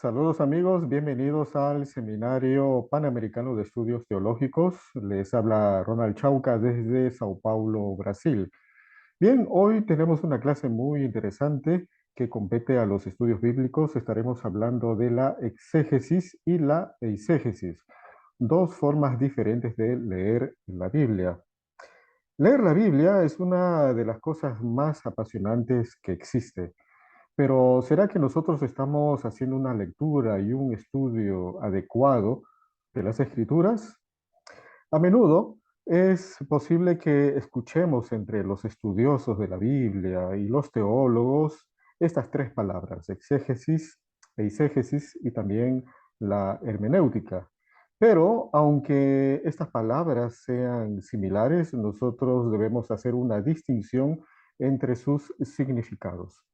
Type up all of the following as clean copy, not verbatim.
Saludos amigos, bienvenidos al Seminario Panamericano de Estudios Teológicos. Les habla Ronald Chauca desde Sao Paulo, Brasil. Bien, hoy tenemos una clase muy interesante que compete a los estudios bíblicos. Estaremos hablando de la exégesis y la eisegesis, dos formas diferentes de leer la Biblia. Leer la Biblia es una de las cosas más apasionantes que existe. Pero ¿será que nosotros estamos haciendo una lectura y un estudio adecuado de las escrituras? A menudo es posible que escuchemos entre los estudiosos de la Biblia y los teólogos estas tres palabras, exégesis, eisegesis y también la hermenéutica. Pero aunque estas palabras sean similares, nosotros debemos hacer una distinción entre sus significados.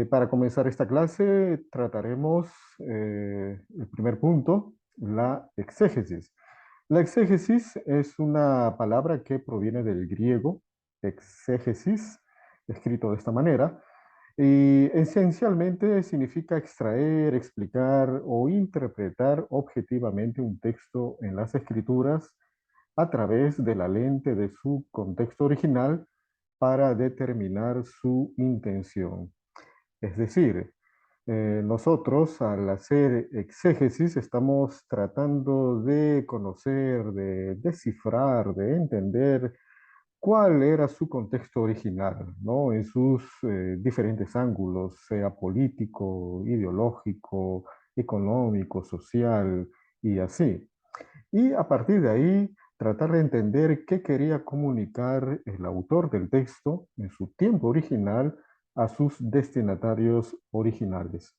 Para comenzar esta clase trataremos el primer punto, la exégesis. La exégesis es una palabra que proviene del griego exégesis, escrito de esta manera, y esencialmente significa extraer, explicar o interpretar objetivamente un texto en las escrituras a través de la lente de su contexto original para determinar su intención. Es decir, nosotros al hacer exégesis estamos tratando de conocer, de descifrar, de entender cuál era su contexto original, ¿no? En sus diferentes ángulos, sea político, ideológico, económico, social y así. Y a partir de ahí, tratar de entender qué quería comunicar el autor del texto en su tiempo original a sus destinatarios originales.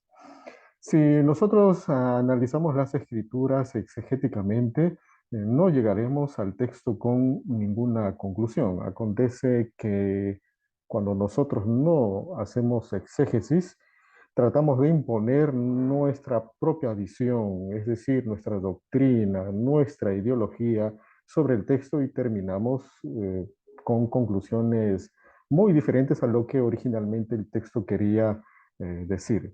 Si nosotros analizamos las escrituras exegéticamente, no llegaremos al texto con ninguna conclusión. Acontece que cuando nosotros no hacemos exégesis, tratamos de imponer nuestra propia visión, es decir, nuestra doctrina, nuestra ideología sobre el texto y terminamos con conclusiones muy diferentes a lo que originalmente el texto quería decir.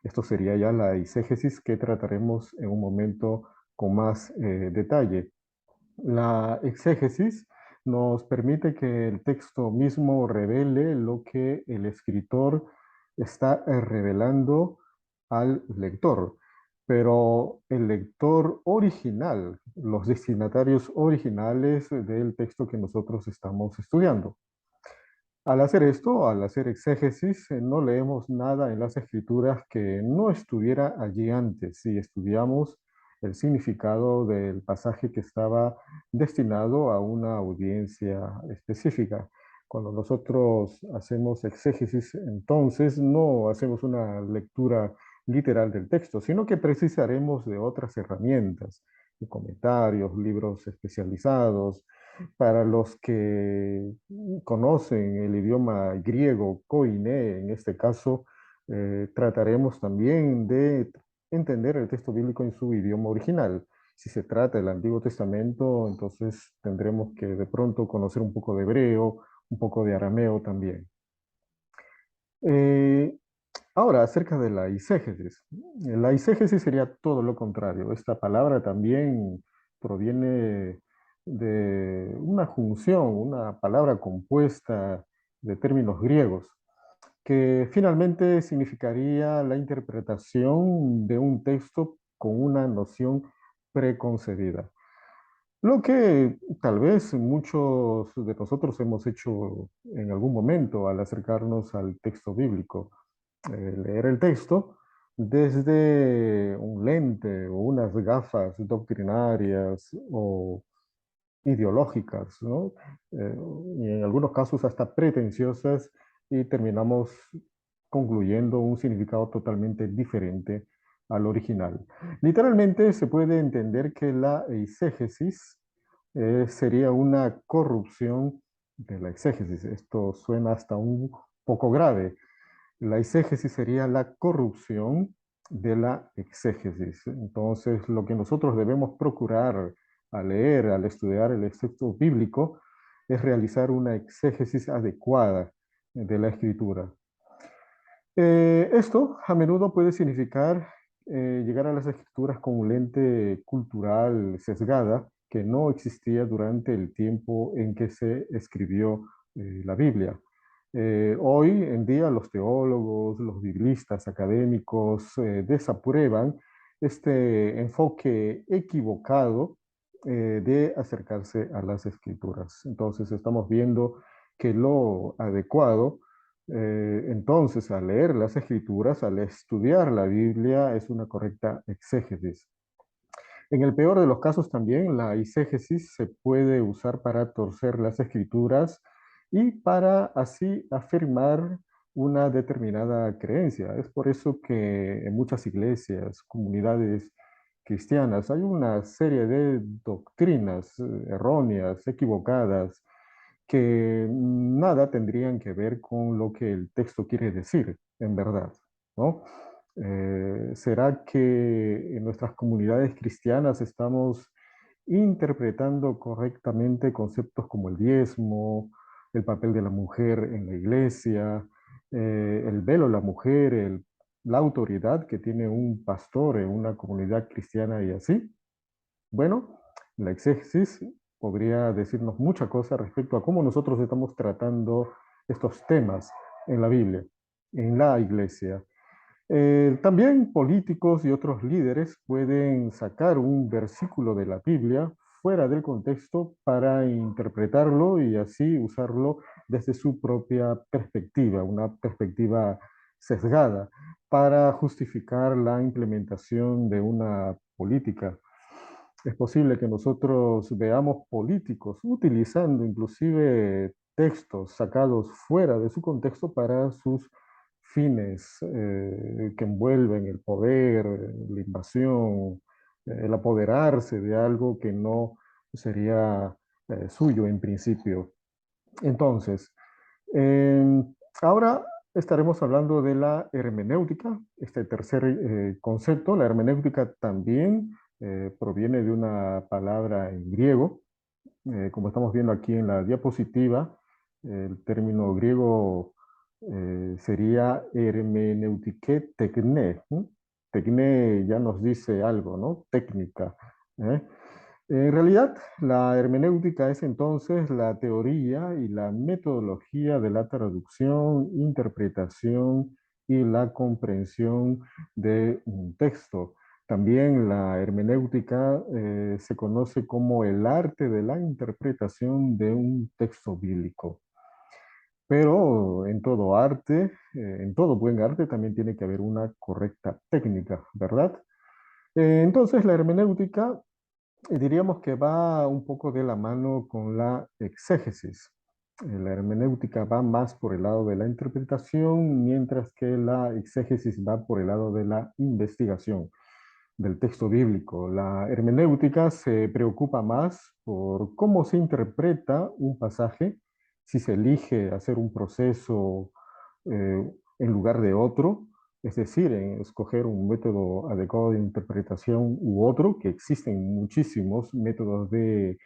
Esto sería ya la eisegesis que trataremos en un momento con más detalle. La exégesis nos permite que el texto mismo revele lo que el escritor está revelando al lector. Pero el lector original, los destinatarios originales del texto que nosotros estamos estudiando. Al hacer esto, al hacer exégesis, no leemos nada en las escrituras que no estuviera allí antes si estudiamos el significado del pasaje que estaba destinado a una audiencia específica. Cuando nosotros hacemos exégesis, entonces no hacemos una lectura literal del texto, sino que precisaremos de otras herramientas, de comentarios, libros especializados, para los que conocen el idioma griego, koiné, en este caso, trataremos también de entender el texto bíblico en su idioma original. Si se trata del Antiguo Testamento, entonces tendremos que de pronto conocer un poco de hebreo, un poco de arameo también. Eh, Ahora, acerca de la eisegesis. La eisegesis sería todo lo contrario. Esta palabra también proviene de una junción, una palabra compuesta de términos griegos, que finalmente significaría la interpretación de un texto con una noción preconcebida. Lo que tal vez muchos de nosotros hemos hecho en algún momento al acercarnos al texto bíblico, leer el texto desde un lente o unas gafas doctrinarias o ideológicas, ¿no? Y en algunos casos hasta pretenciosas y terminamos concluyendo un significado totalmente diferente al original. Literalmente se puede entender que la eisegesis sería una corrupción de la exégesis. Esto suena hasta un poco grave. La eisegesis sería la corrupción de la exégesis. Entonces, lo que nosotros debemos procurar al leer, al estudiar el texto bíblico, es realizar una exégesis adecuada de la escritura. Esto a menudo puede significar llegar a las escrituras con un lente cultural sesgada que no existía durante el tiempo en que se escribió la Biblia. Hoy en día los teólogos, los biblistas académicos desaprueban este enfoque equivocado de acercarse a las escrituras. Entonces estamos viendo que lo adecuado, entonces al leer las escrituras, al estudiar la Biblia, es una correcta exégesis. En el peor de los casos también, la eisegesis se puede usar para torcer las escrituras y para así afirmar una determinada creencia. Es por eso que en muchas iglesias, comunidades cristianas, hay una serie de doctrinas erróneas, equivocadas, que nada tendrían que ver con lo que el texto quiere decir, en verdad, ¿no? ¿Será que en nuestras comunidades cristianas estamos interpretando correctamente conceptos como el diezmo, el papel de la mujer en la iglesia, el velo de la mujer, la autoridad que tiene un pastor en una comunidad cristiana y así? Bueno, la exégesis podría decirnos mucha cosa respecto a cómo nosotros estamos tratando estos temas en la Biblia, en la iglesia. También políticos y otros líderes pueden sacar un versículo de la Biblia fuera del contexto para interpretarlo y así usarlo desde su propia perspectiva, una perspectiva sesgada, para justificar la implementación de una política. Es posible que nosotros veamos políticos utilizando inclusive textos sacados fuera de su contexto para sus fines que envuelven el poder, la invasión, el apoderarse de algo que no sería suyo en principio. Entonces, eh, ahora estaremos hablando de la hermenéutica, este tercer concepto. La hermenéutica también proviene de una palabra en griego, como estamos viendo aquí en la diapositiva. El término griego sería hermeneutike tekne. ¿No? Tekne ya nos dice algo, ¿no? Técnica. ¿Eh? En realidad, la hermenéutica es entonces la teoría y la metodología de la traducción, interpretación y la comprensión de un texto. También la hermenéutica se conoce como el arte de la interpretación de un texto bíblico. Pero en todo arte, en todo buen arte, también tiene que haber una correcta técnica, ¿verdad? Entonces, la hermenéutica diríamos que va un poco de la mano con la exégesis. La hermenéutica va más por el lado de la interpretación, mientras que la exégesis va por el lado de la investigación del texto bíblico. La hermenéutica se preocupa más por cómo se interpreta un pasaje, si se elige hacer un proceso en lugar de otro, es decir, en escoger un método adecuado de interpretación u otro, que existen muchísimos métodos de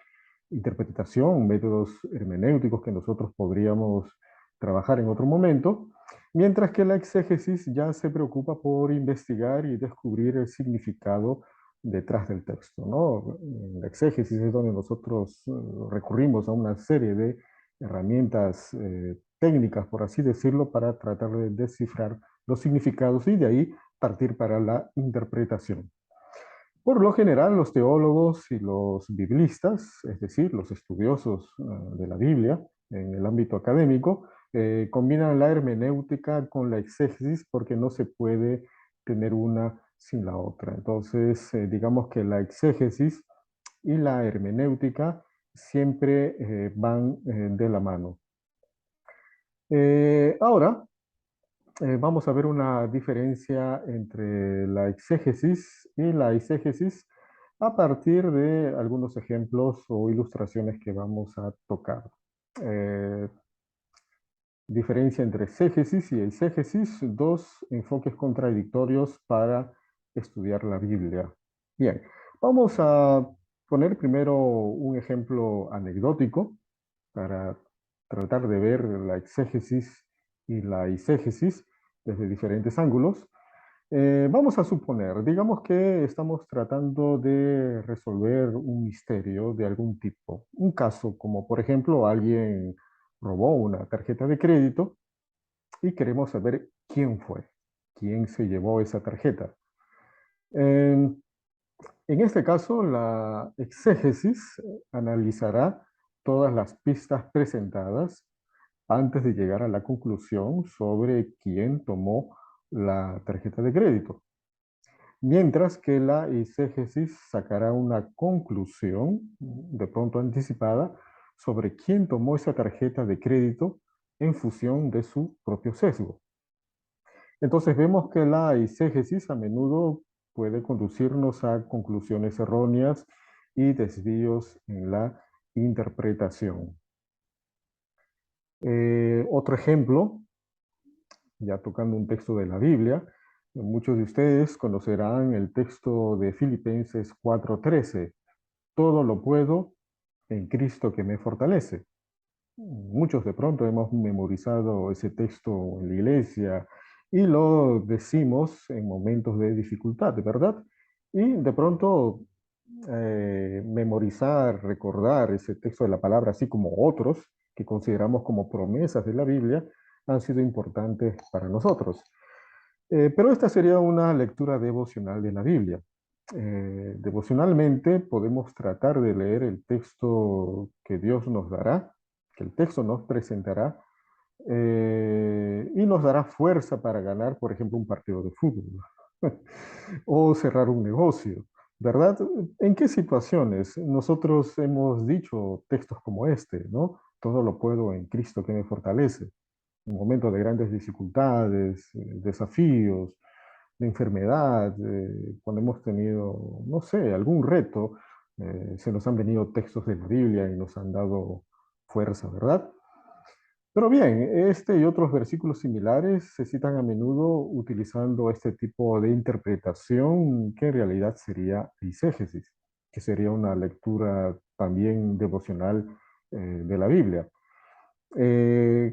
interpretación, métodos hermenéuticos que nosotros podríamos trabajar en otro momento, mientras que la exégesis ya se preocupa por investigar y descubrir el significado detrás del texto, ¿no? En la exégesis es donde nosotros recurrimos a una serie de herramientas técnicas, por así decirlo, para tratar de descifrar los significados y de ahí partir para la interpretación. Por lo general, los teólogos y los biblistas, es decir, los estudiosos de la Biblia en el ámbito académico, combinan la hermenéutica con la exégesis porque no se puede tener una sin la otra. Entonces, digamos que la exégesis y la hermenéutica siempre van de la mano. Ahora, vamos a ver una diferencia entre la exégesis y la eisegesis a partir de algunos ejemplos o ilustraciones que vamos a tocar. Eh, Diferencia entre exégesis y eisegesis, dos enfoques contradictorios para estudiar la Biblia. Bien, vamos a poner primero un ejemplo anecdótico para tratar de ver la exégesis y la eisegesis desde diferentes ángulos. Vamos a suponer, digamos que estamos tratando de resolver un misterio de algún tipo. Un caso como, por ejemplo, alguien robó una tarjeta de crédito y queremos saber quién fue, quién se llevó esa tarjeta. En, en este caso, la exégesis analizará todas las pistas presentadas antes de llegar a la conclusión sobre quién tomó la tarjeta de crédito. Mientras que la exégesis sacará una conclusión, de pronto anticipada, sobre quién tomó esa tarjeta de crédito en función de su propio sesgo. Entonces vemos que la exégesis a menudo puede conducirnos a conclusiones erróneas y desvíos en la interpretación. Otro ejemplo, ya tocando un texto de la Biblia, muchos de ustedes conocerán el texto de Filipenses 4:13. Todo lo puedo en Cristo que me fortalece. Muchos de pronto hemos memorizado ese texto en la iglesia y lo decimos en momentos de dificultad, ¿verdad? Y de pronto memorizar, recordar ese texto de la palabra, así como otros que consideramos como promesas de la Biblia, han sido importantes para nosotros. Pero esta sería una lectura devocional de la Biblia. Devocionalmente podemos tratar de leer el texto que Dios nos dará, que el texto nos presentará, y nos dará fuerza para ganar, por ejemplo, un partido de fútbol o cerrar un negocio, ¿verdad? ¿En qué situaciones? Nosotros hemos dicho textos como este, ¿no? Todo lo puedo en Cristo que me fortalece. En momentos de grandes dificultades, desafíos, de enfermedad, cuando hemos tenido, no sé, algún reto, se nos han venido textos de la Biblia y nos han dado fuerza, ¿verdad? Pero bien, este y otros versículos similares se citan a menudo utilizando este tipo de interpretación que en realidad sería eisegesis, que sería una lectura también devocional de la Biblia.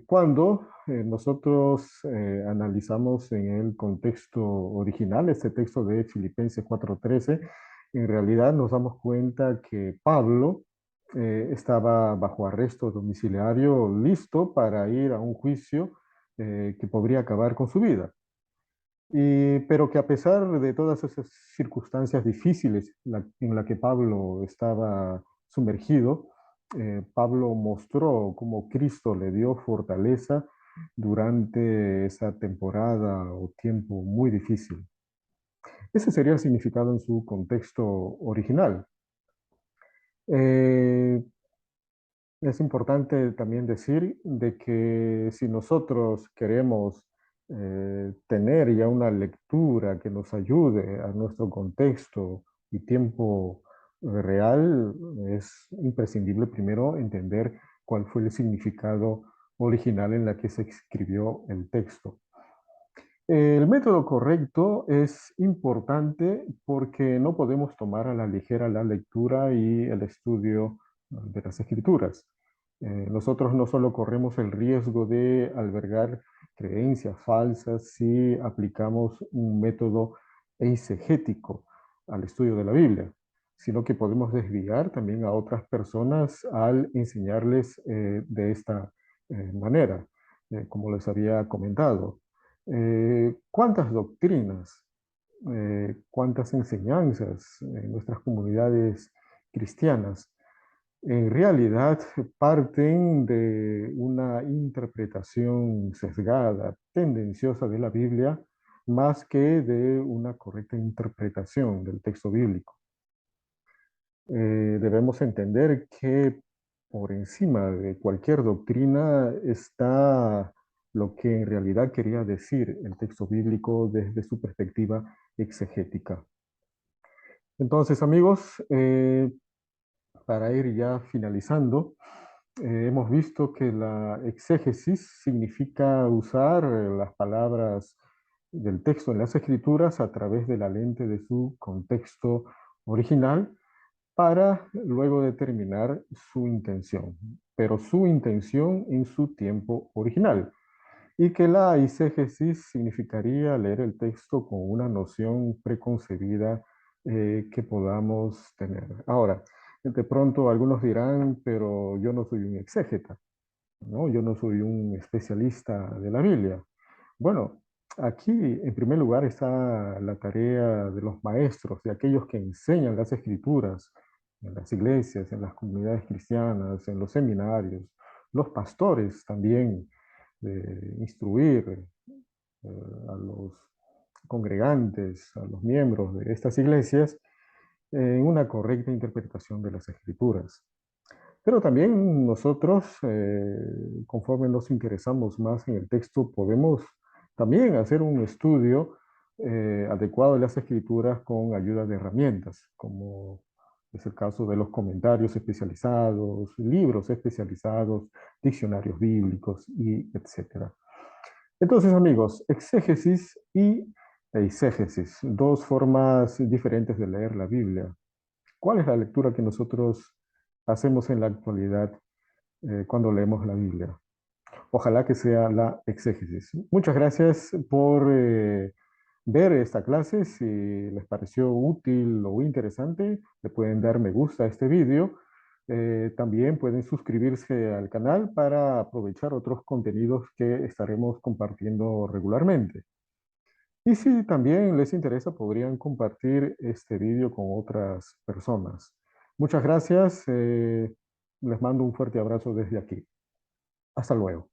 Cuando nosotros analizamos en el contexto original, este texto de Filipenses 4:13, en realidad nos damos cuenta que Pablo estaba bajo arresto domiciliario, listo para ir a un juicio que podría acabar con su vida. Pero que a pesar de todas esas circunstancias difíciles en la que Pablo estaba sumergido, Pablo mostró cómo Cristo le dio fortaleza durante esa temporada o tiempo muy difícil. Ese sería el significado en su contexto original. Eh, Es importante también decir de que si nosotros queremos tener ya una lectura que nos ayude a nuestro contexto y tiempo real, es imprescindible primero entender cuál fue el significado original en la que se escribió el texto. El método correcto es importante porque no podemos tomar a la ligera la lectura y el estudio de las escrituras. Nosotros no solo corremos el riesgo de albergar creencias falsas si aplicamos un método eisegético al estudio de la Biblia, sino que podemos desviar también a otras personas al enseñarles de esta manera, como les había comentado. ¿Cuántas doctrinas, cuántas enseñanzas en nuestras comunidades cristianas en realidad parten de una interpretación sesgada, tendenciosa de la Biblia, más que de una correcta interpretación del texto bíblico? Debemos entender que por encima de cualquier doctrina está lo que en realidad quería decir el texto bíblico desde su perspectiva exegética. Entonces, amigos, para ir ya finalizando, hemos visto que la exégesis significa usar las palabras del texto en las escrituras a través de la lente de su contexto original para luego determinar su intención, pero su intención en su tiempo original. y que la eisegesis significaría leer el texto con una noción preconcebida que podamos tener. Ahora, de pronto algunos dirán, pero yo no soy un exégeta, ¿no? Yo no soy un especialista de la Biblia. Bueno, aquí en primer lugar está la tarea de los maestros, de aquellos que enseñan las escrituras en las iglesias, en las comunidades cristianas, en los seminarios, los pastores también, de instruir a los congregantes, a los miembros de estas iglesias en una correcta interpretación de las escrituras. Pero también nosotros, conforme nos interesamos más en el texto, podemos también hacer un estudio adecuado de las escrituras con ayuda de herramientas, como es el caso de los comentarios especializados, libros especializados, diccionarios bíblicos y etcétera. Entonces, amigos, exégesis y eisegesis, dos formas diferentes de leer la Biblia. ¿Cuál es la lectura que nosotros hacemos en la actualidad cuando leemos la Biblia? Ojalá que sea la exégesis. Muchas gracias por ver esta clase. Si les pareció útil o interesante, le pueden dar me gusta a este vídeo. También pueden suscribirse al canal para aprovechar otros contenidos que estaremos compartiendo regularmente. Y si también les interesa, podrían compartir este vídeo con otras personas. Muchas gracias. Les mando un fuerte abrazo desde aquí. Hasta luego.